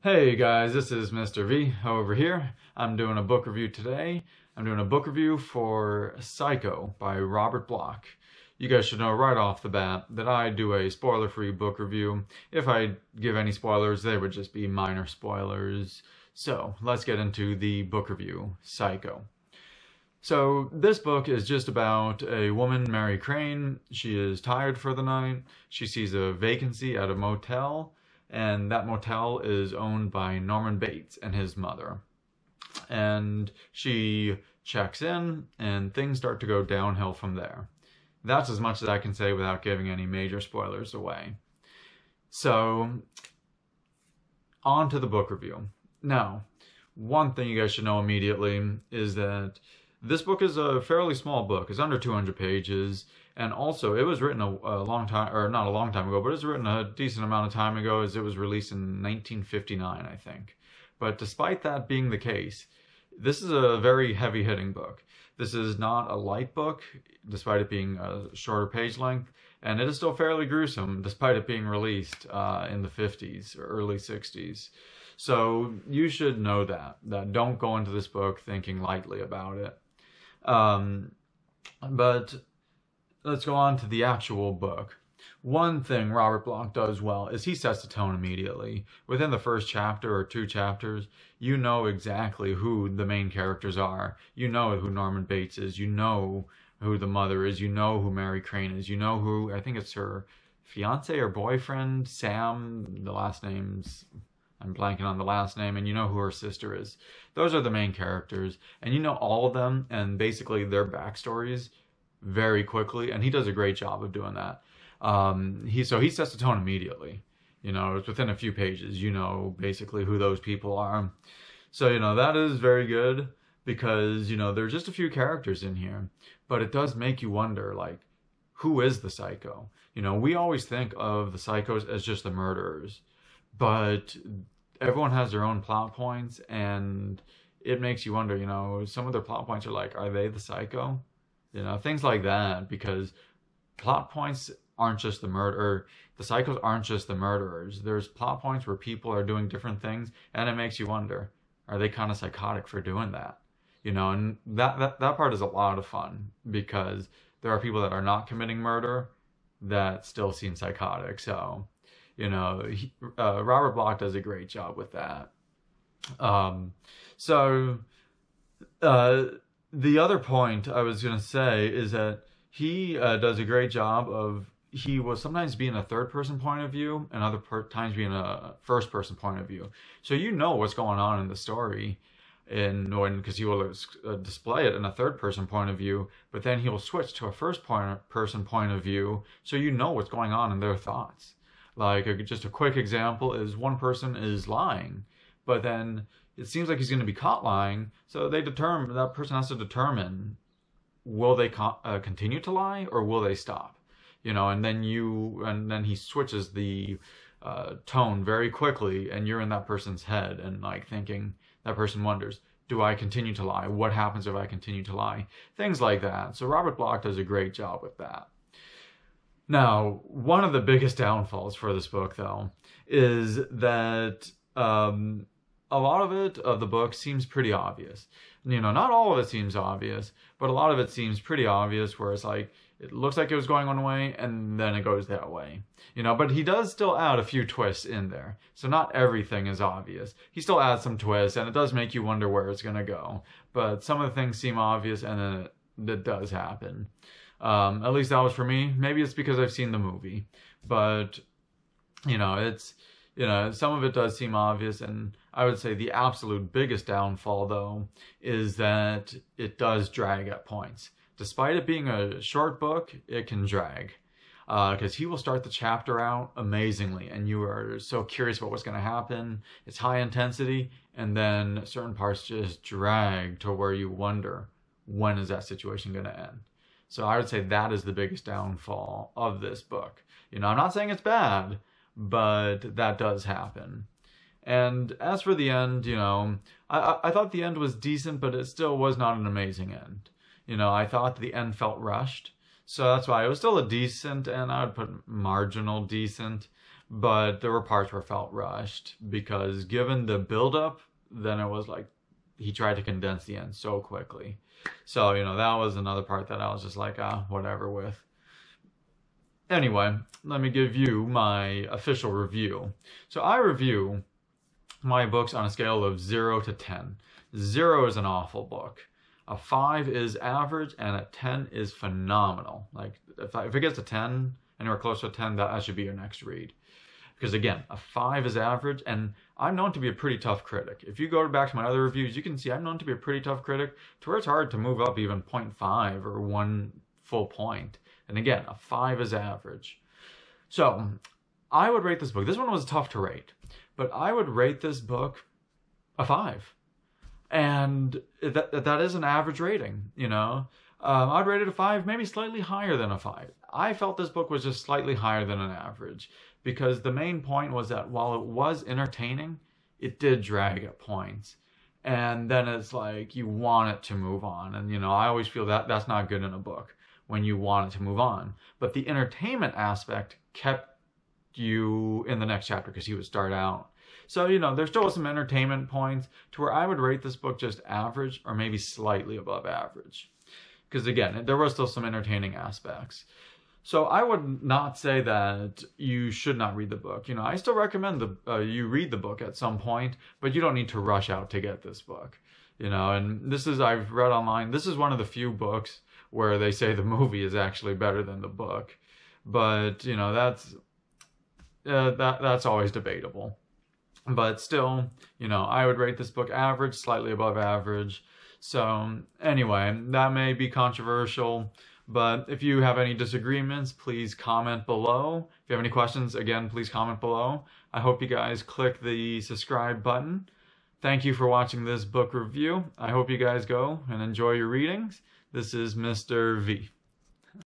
Hey guys, this is Mr. V over here. I'm doing a book review today. I'm doing a book review for Psycho by Robert Bloch. You guys should know right off the bat that I do a spoiler-free book review. If I give any spoilers, they would just be minor spoilers. So, let's get into the book review, Psycho. So, this book is just about a woman, Mary Crane. She is tired for the night. She sees a vacancy at a motel, and that motel is owned by Norman Bates and his mother. And she checks in, and things start to go downhill from there. That's as much as I can say without giving any major spoilers away. So, on to the book review. Now, one thing you guys should know immediately is that this book is a fairly small book. It's under 200 pages, and also it was written a long time, or not a long time ago, but it was written a decent amount of time ago, as it was released in 1959, I think. But despite that being the case, this is a very heavy-hitting book. This is not a light book, despite it being a shorter page length, and it is still fairly gruesome, despite it being released in the 50s or early 60s. So you should know that don't go into this book thinking lightly about it. But let's go on to the actual book. One thing Robert Bloch does well is he sets the tone immediately. Within the first chapter or two chapters, you know exactly who the main characters are. You know who Norman Bates is. You know who the mother is. You know who Mary Crane is. You know who, I think it's her fiance or boyfriend, Sam. The last name's, I'm blanking on the last name, and you know who her sister is. Those are the main characters, and you know all of them and basically their backstories very quickly, and he does a great job of doing that. He sets the tone immediately. You know, it's within a few pages, you know basically who those people are. So, you know, that is very good because, you know, there's just a few characters in here, but it does make you wonder, like, who is the psycho? You know, we always think of the psychos as just the murderers, but everyone has their own plot points, and it makes you wonder, you know, some of their plot points are like, are they the psycho? You know, things like that, because plot points aren't just the murder, the psychos aren't just the murderers. There's plot points where people are doing different things, and it makes you wonder, are they kind of psychotic for doing that? You know, and that part is a lot of fun, because there are people that are not committing murder that still seem psychotic. So, you know, Robert Bloch does a great job with that. The other point I was going to say is that he does a great job of, he will sometimes be in a third-person point of view and other times be in a first-person point of view. So you know what's going on in the story, because he will display it in a third-person point of view, but then he will switch to a first-person point of view, so you know what's going on in their thoughts. Like, just a quick example is one person is lying, but then it seems like he's going to be caught lying, so that person has to determine, will they continue to lie or will they stop? You know, and then he switches the tone very quickly, and you're in that person's head and like thinking, that person wonders, do I continue to lie? What happens if I continue to lie? Things like that. So Robert Bloch does a great job with that. Now, one of the biggest downfalls for this book, though, is that a lot of the book seems pretty obvious. You know, not all of it seems obvious, but a lot of it seems pretty obvious, where it's like, it looks like it was going one way, and then it goes that way. You know, but he does still add a few twists in there. So not everything is obvious. He still adds some twists, and it does make you wonder where it's going to go. But some of the things seem obvious, and then it does happen. At least that was for me. Maybe it's because I've seen the movie. But, you know, some of it does seem obvious, and I would say the absolute biggest downfall, though, is that it does drag at points. Despite it being a short book, it can drag. Because he will start the chapter out amazingly, and you are so curious about what's going to happen. It's high intensity, and then certain parts just drag to where you wonder, when is that situation going to end? So I would say that is the biggest downfall of this book. You know, I'm not saying it's bad, but that does happen. And as for the end, you know, I thought the end was decent, but it still was not an amazing end. You know, I thought the end felt rushed. So that's why it was still a decent, and I would put marginal decent. but there were parts where it felt rushed because given the buildup, then it was like he tried to condense the end so quickly. So, that was another part that I was just like, whatever with. Anyway, let me give you my official review. So I review my books on a scale of 0 to 10. 0 is an awful book. A 5 is average, and a 10 is phenomenal. Like, if it gets a 10, anywhere close to a 10, that should be your next read. Because again, a 5 is average, and I'm known to be a pretty tough critic. If you go back to my other reviews, you can see I'm known to be a pretty tough critic, to where it's hard to move up even 0.5 or 1 full point. And again, a 5 is average. So, I would rate this book. This one was tough to rate, but I would rate this book a 5. And that is an average rating, I'd rate it a 5, maybe slightly higher than a 5. I felt this book was just slightly higher than an average because the main point was that while it was entertaining, it did drag at points. And then it's like you want it to move on. And, I always feel that that's not good in a book when you want it to move on. But the entertainment aspect kept you in the next chapter because he would start out. So, there still was some entertainment points to where I would rate this book just average or maybe slightly above average. Because again, there was still some entertaining aspects. So I would not say that you should not read the book. I still recommend you read the book at some point, but you don't need to rush out to get this book. And I've read online, this is one of the few books where they say the movie is actually better than the book. But, that's always debatable. But still, I would rate this book average, slightly above average. So anyway, that may be controversial, but if you have any disagreements, please comment below. If you have any questions, again, please comment below. I hope you guys click the subscribe button. Thank you for watching this book review. I hope you guys go and enjoy your readings. This is Mr. V.